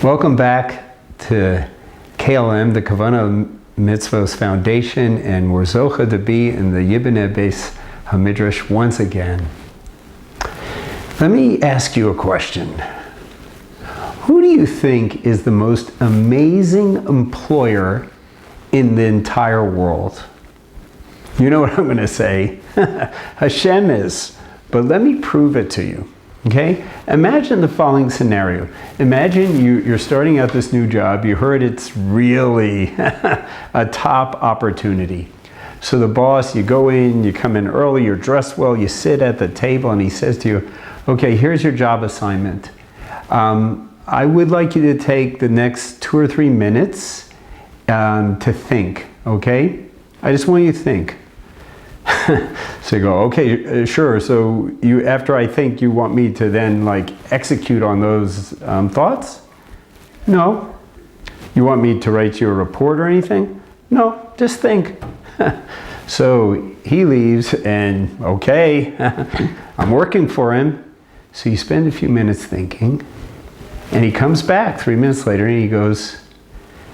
Welcome back to KLM, the Kavanah Mitzvos Foundation, and we're zocha to be in the Yibnei Beis HaMidrash once again. Let me ask you a question. Who do you think is the most amazing employer in the entire world? You know what I'm going to say. Hashem is. But let me prove it to you. Okay? Imagine the following scenario. Imagine you're starting out this new job. You heard it's really a top opportunity. So the boss, you go in, you come in early, you're dressed well, you sit at the table, and he says to you, okay, here's your job assignment. I would like you to take the next 2 or 3 minutes to think, okay? I just want you to think. So you go, okay, sure. So after I think, you want me to then execute on those thoughts? No. You want me to write you a report or anything? No, just think. So he leaves and okay, I'm working for him. So you spend a few minutes thinking and he comes back 3 minutes later and he goes,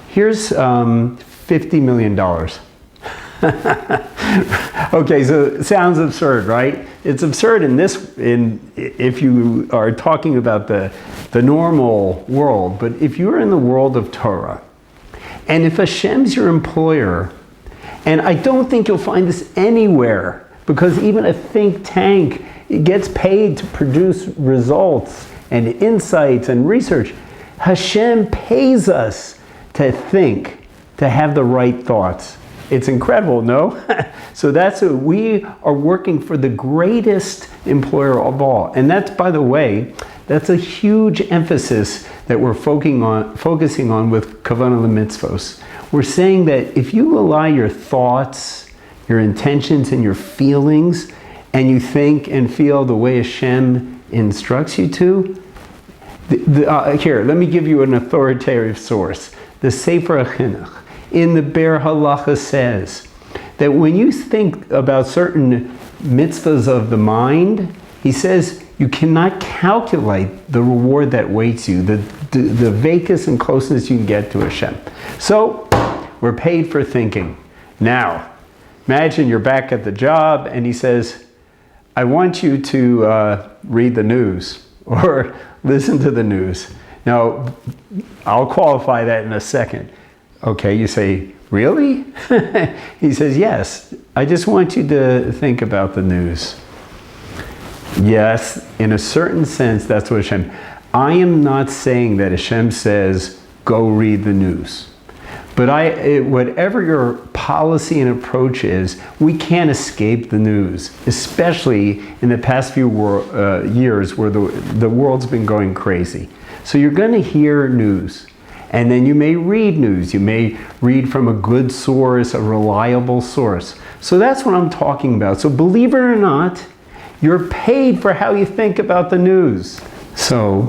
here's $50 million. Okay, so it sounds absurd, right? It's absurd if you are talking about the normal world, but if you're in the world of Torah, and if Hashem's your employer, and I don't think you'll find this anywhere, because even a think tank gets paid to produce results and insights and research. Hashem pays us to think, to have the right thoughts. It's incredible, no? So we are working for the greatest employer of all. And that's, by the way, that's a huge emphasis that we're focusing on with Kavanah Mitzvos. We're saying that if you allow your thoughts, your intentions, and your feelings, and you think and feel the way Hashem instructs you to, here, let me give you an authoritative source. The Sefer HaChinuch in the Ber Halacha says that when you think about certain mitzvahs of the mind, he says you cannot calculate the reward that waits you, the vakus and closeness you can get to Hashem. So we're paid for thinking. Now, imagine you're back at the job and he says, I want you to read the news or listen to the news. Now, I'll qualify that in a second. Okay, you say, really? He says, yes, I just want you to think about the news. Yes, in a certain sense, that's what Hashem. I am not saying that Hashem says, go read the news. But whatever your policy and approach is, we can't escape the news, especially in the past few years where the world's been going crazy. So you're going to hear news. And then you may read news. You may read from a good source, a reliable source. So that's what I'm talking about. So believe it or not, you're paid for how you think about the news. So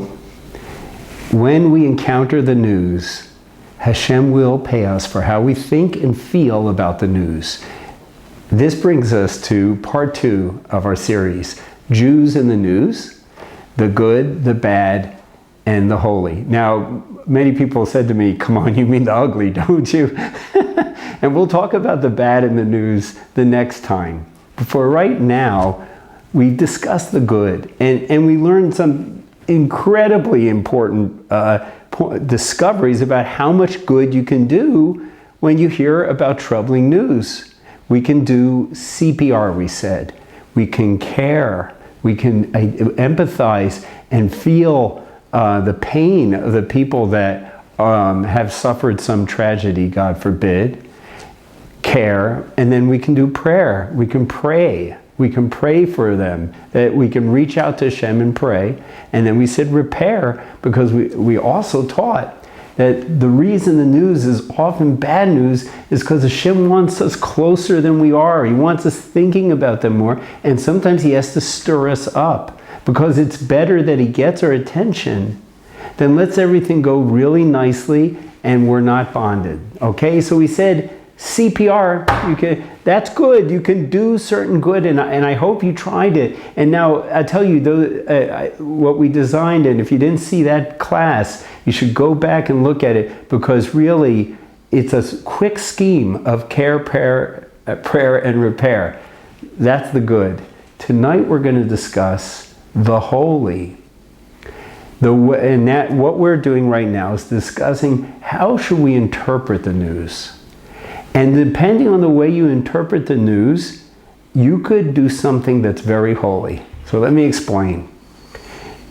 when we encounter the news, Hashem will pay us for how we think and feel about the news. This brings us to part 2 of our series, Jews in the News, the good, the bad, and the holy. Now, many people said to me, come on, you mean the ugly, don't you? And we'll talk about the bad in the news the next time. But for right now, we discussed the good, and we learned some incredibly important discoveries about how much good you can do when you hear about troubling news. We can do CPR, we said. We can care. We can empathize and feel the pain of the people that have suffered some tragedy, God forbid, care, and then we can do prayer. We can pray. We can pray for them, that we can reach out to Hashem and pray. And then we said repair, because we also taught that the reason the news is often bad news is because Hashem wants us closer than we are. He wants us thinking about them more, and sometimes he has to stir us up. Because it's better that he gets our attention than lets everything go really nicely and we're not bonded. Okay, so we said CPR, that's good. You can do certain good, and I hope you tried it. And now I tell you, what we designed, and if you didn't see that class, you should go back and look at it, because really it's a quick scheme of care, prayer, and repair. That's the good. Tonight we're going to discuss the holy. What we're doing right now is discussing how should we interpret the news. And depending on the way you interpret the news, you could do something that's very holy. So let me explain.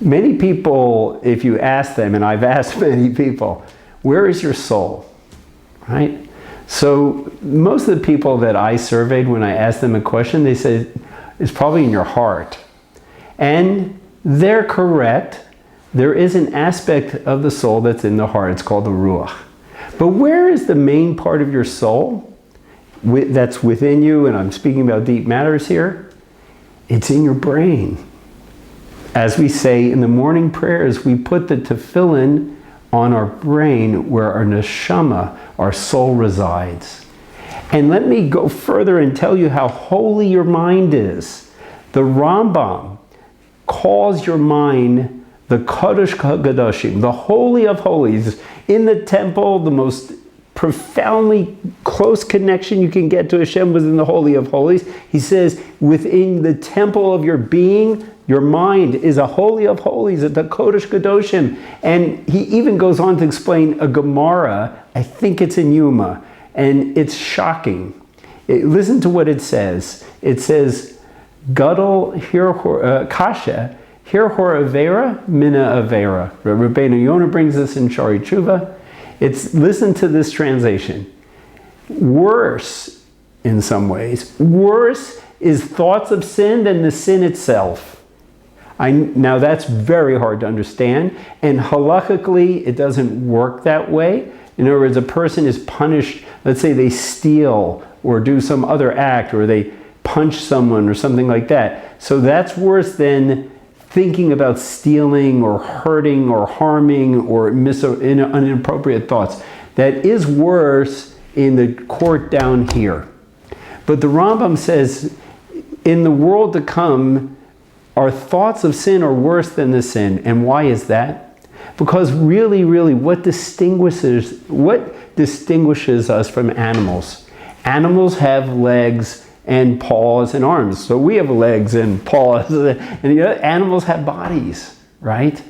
Many people, if you ask them, and I've asked many people, where is your soul? Right? So most of the people that I surveyed, when I asked them a question, they said, it's probably in your heart. And they're correct. There is an aspect of the soul that's in the heart. It's called the ruach. But where is the main part of your soul that's within you? And I'm speaking about deep matters here. It's in your brain. As we say in the morning prayers, we put the tefillin on our brain where our neshama, our soul, resides. And let me go further and tell you how holy your mind is. The Rambam calls your mind the Kodesh HaKadoshim, the Holy of Holies. In the temple, the most profoundly close connection you can get to Hashem was in the Holy of Holies. He says, within the temple of your being, your mind is a Holy of Holies, the Kodesh Kadoshim. And he even goes on to explain a Gemara, I think it's in Yuma, and it's shocking. Listen to what it says. It says, Gadol Kasha, Hir hor avera, mina avera. Rabbeinu Yonah brings this in Shari Tshuva. Listen to this translation. Worse, in some ways, worse is thoughts of sin than the sin itself. Now that's very hard to understand, and halakhically it doesn't work that way. In other words, a person is punished, let's say they steal or do some other act, or they punch someone or something like that. So that's worse than thinking about stealing or hurting or harming or inappropriate thoughts. That is worse in the court down here. But the Rambam says, in the world to come, our thoughts of sin are worse than the sin. And why is that? Because really, what distinguishes us from animals? Animals have legs and paws and arms. So we have legs and paws, and the other animals have bodies, right?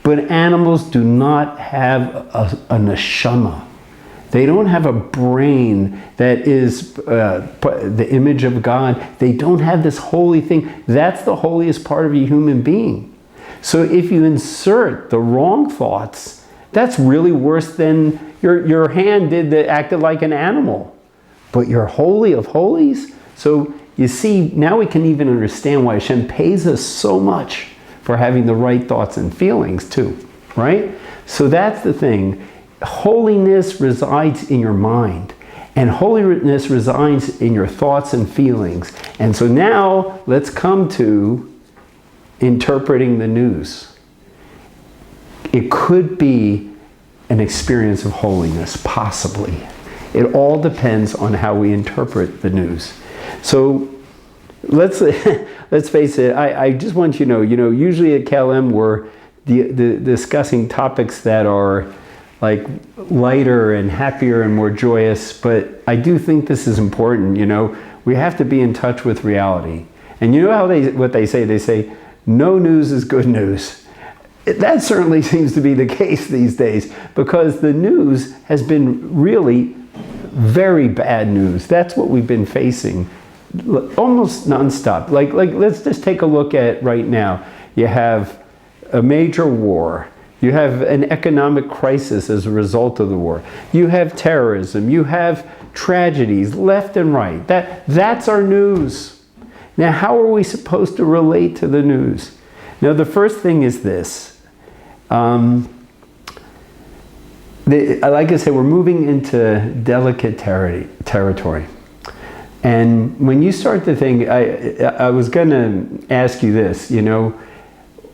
But animals do not have a neshama. They don't have a brain that is the image of God. They don't have this holy thing. That's the holiest part of a human being. So if you insert the wrong thoughts, that's really worse than your hand acted like an animal. But you're holy of holies. So you see, now we can even understand why Hashem pays us so much for having the right thoughts and feelings too, right? So that's the thing. Holiness resides in your mind, and holiness resides in your thoughts and feelings. And so now let's come to interpreting the news. It could be an experience of holiness, possibly. It all depends on how we interpret the news. So let's face it, I just want you to know, usually at KLM we're discussing topics that are like lighter and happier and more joyous, but I do think this is important. We have to be in touch with reality. And you know how what they say? They say, no news is good news. That certainly seems to be the case these days, because the news has been really very bad news. That's what we've been facing almost nonstop. Like let's just take a look at right now. You have a major war. You have an economic crisis as a result of the war. You have terrorism. You have tragedies left and right. That's our news. Now, how are we supposed to relate to the news? Now, the first thing is this. Like I said, we're moving into delicate territory. And when you start to think, I was going to ask you this,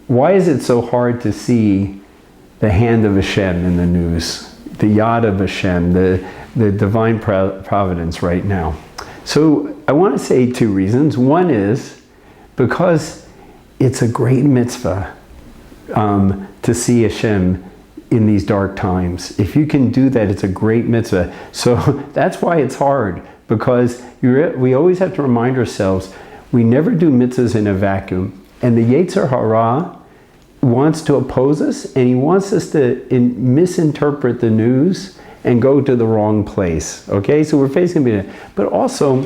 why is it so hard to see the hand of Hashem in the news? yad of Hashem, the divine providence right now. So I want to say two reasons. One is because it's a great mitzvah to see Hashem in these dark times. If you can do that, it's a great mitzvah. So that's why it's hard, because we always have to remind ourselves, we never do mitzvahs in a vacuum. And the Yetzer Hara wants to oppose us, and he wants us to misinterpret the news and go to the wrong place. Okay, so we're facing it. But also,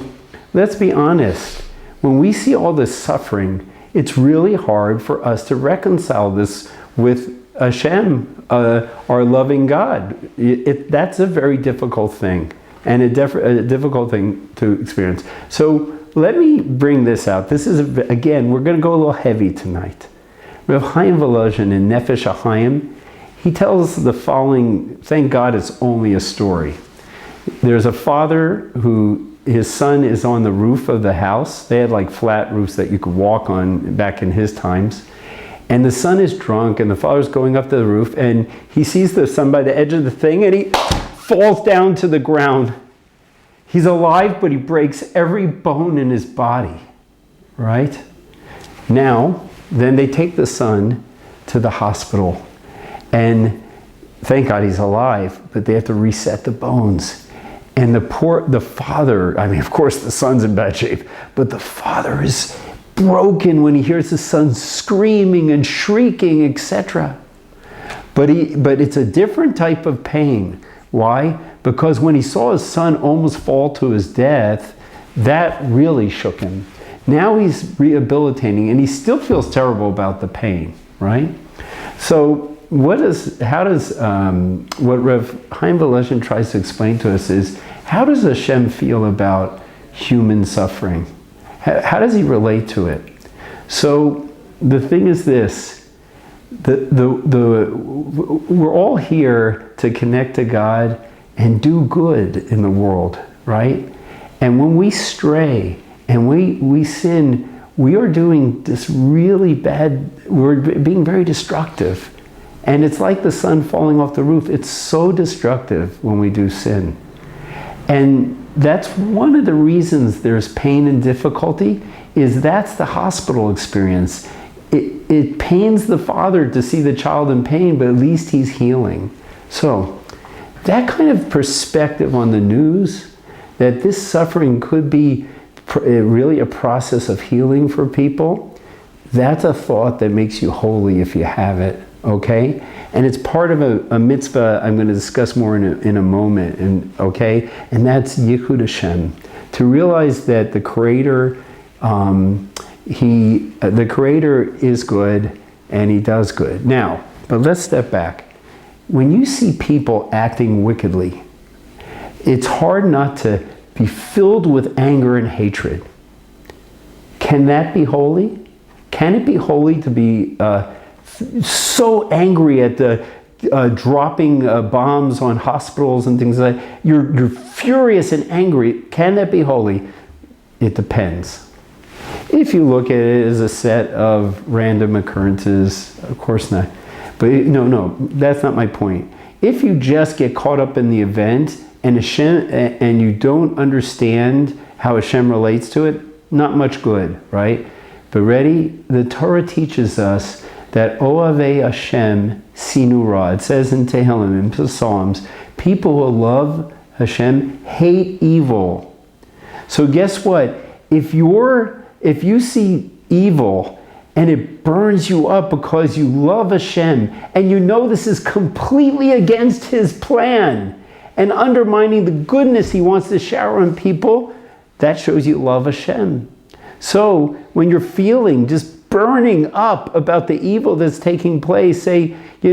let's be honest, when we see all this suffering, it's really hard for us to reconcile this with Hashem, our loving God. That's a very difficult thing, and a difficult thing to experience. So let me bring this out. This is, again, we're going to go a little heavy tonight. Rav Chaim Volozhin in Nefesh HaChaim, he tells the following, thank God it's only a story. There's a father who, his son is on the roof of the house. They had like flat roofs that you could walk on back in his times. And the son is drunk, and the father's going up to the roof, and he sees the son by the edge of the thing, and he falls down to the ground. He's alive, but he breaks every bone in his body, right? Now, then they take the son to the hospital, and thank God he's alive, but they have to reset the bones. And the father, I mean, of course the son's in bad shape, but the father is broken when he hears his son screaming and shrieking, etc. But it's a different type of pain. Why? Because when he saw his son almost fall to his death, that really shook him. Now he's rehabilitating, and he still feels terrible about the pain, right? So what Rav Chaim Volozhin tries to explain to us is, how does Hashem feel about human suffering? How does he relate to it? So the thing is this, we're all here to connect to God and do good in the world, right? And when we stray and we sin, we are doing this really bad, we're being very destructive. And it's like the son falling off the roof. It's so destructive when we do sin. And that's one of the reasons there's pain and difficulty, is that's the hospital experience. It pains the father to see the child in pain, but at least he's healing. So that kind of perspective on the news, that this suffering could be really a process of healing for people, that's a thought that makes you holy if you have it, okay? And it's part of a mitzvah I'm going to discuss more in a moment, and okay? And that's Yichud Hashem. To realize that the Creator, the Creator is good, and He does good. Now, but let's step back. When you see people acting wickedly, it's hard not to be filled with anger and hatred. Can that be holy? Can it be holy to be so angry at the dropping bombs on hospitals and things like that? You're furious and angry. Can that be holy? It depends. If you look at it as a set of random occurrences, of course not. But no, that's not my point. If you just get caught up in the event and Hashem, and you don't understand how Hashem relates to it, not much good, right? But ready? The Torah teaches us that Ohavei Hashem sinu ra. It says in Tehillim, in the Psalms, people who love Hashem hate evil. So guess what? If you see evil and it burns you up because you love Hashem, and you know this is completely against His plan and undermining the goodness He wants to shower on people, that shows you love Hashem. So when you're feeling just burning up about the evil that's taking place, say, I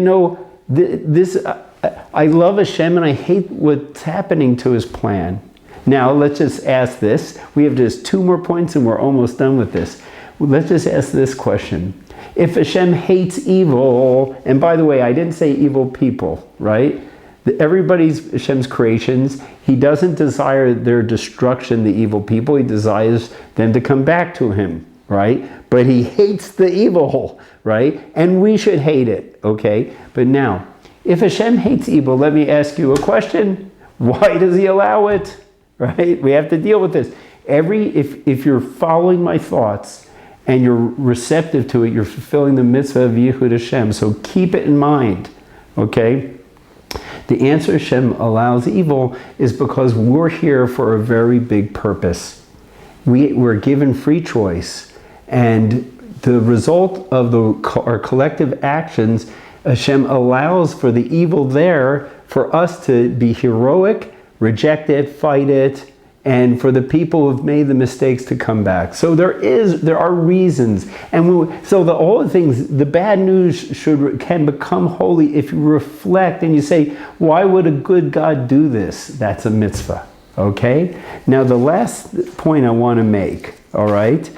love Hashem and I hate what's happening to His plan. Now let's just ask this. We have just 2 more points and we're almost done with this. Let's just ask this question. If Hashem hates evil, and by the way, I didn't say evil people, right? Everybody's Hashem's creations. He doesn't desire their destruction, the evil people. He desires them to come back to Him, right? But He hates the evil, right? And we should hate it, okay? But now, If Hashem hates evil, let me ask you a question. Why does he allow it? Right? We have to deal with this. If you're following my thoughts and you're receptive to it, you're fulfilling the mitzvah of Yichud Hashem. So keep it in mind. Okay? The answer Hashem allows evil is because we're here for a very big purpose. We're given free choice. And the result of our collective actions, Hashem allows for the evil there for us to be heroic, reject it, fight it, and for the people who've made the mistakes to come back. So there are reasons. And all the things, the bad news can become holy if you reflect and you say, why would a good God do this? That's a mitzvah. Okay? Now the last point I want to make, all right?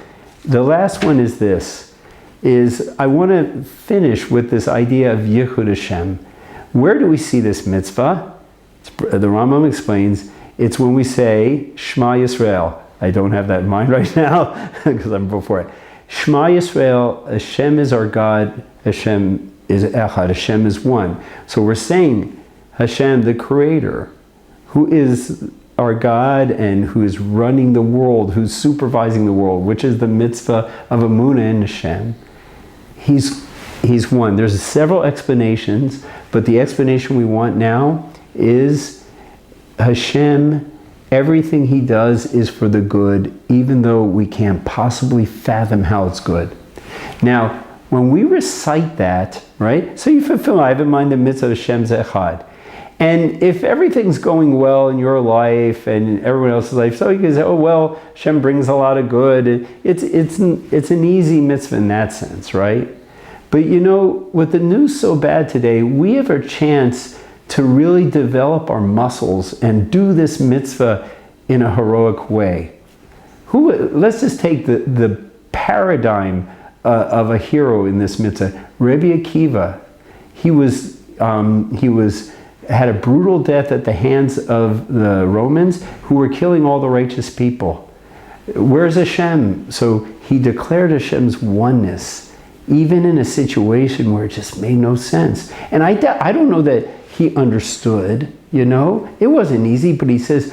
The last one is this, I want to finish with this idea of Yichud Hashem. Where do we see this mitzvah? The Rambam explains, it's when we say, Shema Yisrael. I don't have that in mind right now, because I'm before it. Shema Yisrael, Hashem is our God, Hashem is Echad, Hashem is one. So we're saying, Hashem, the Creator, who is our God and who is running the world, who's supervising the world, which is the mitzvah of Emunah in Hashem. He's one. There's several explanations, but the explanation we want now is Hashem, everything he does is for the good, even though we can't possibly fathom how it's good. Now, when we recite that, right, so you fulfill, I have in mind the mitzvah of Hashem Zechad. And if everything's going well in your life and everyone else's life, so you can say, oh, well, Hashem brings a lot of good. It's an easy mitzvah in that sense, right? But you know, with the news so bad today, we have a chance to really develop our muscles and do this mitzvah in a heroic way. Let's just take the paradigm of a hero in this mitzvah. Rabbi Akiva, he had a brutal death at the hands of the Romans who were killing all the righteous people. Where's Hashem? So he declared Hashem's oneness, even in a situation where it just made no sense. And I don't know that he understood, you know. It wasn't easy, but he says,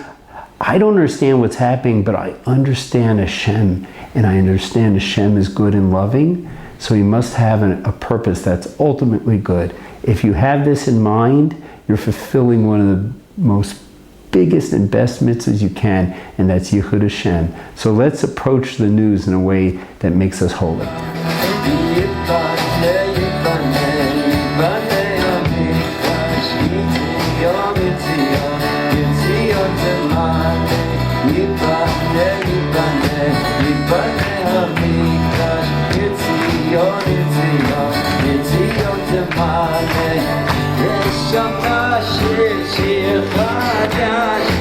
I don't understand what's happening, but I understand Hashem, and I understand Hashem is good and loving, so he must have a purpose that's ultimately good. If you have this in mind, you're fulfilling one of the most biggest and best mitzvahs you can, and that's Yichud Hashem. So let's approach the news in a way that makes us holy. Shama shir shir chadyash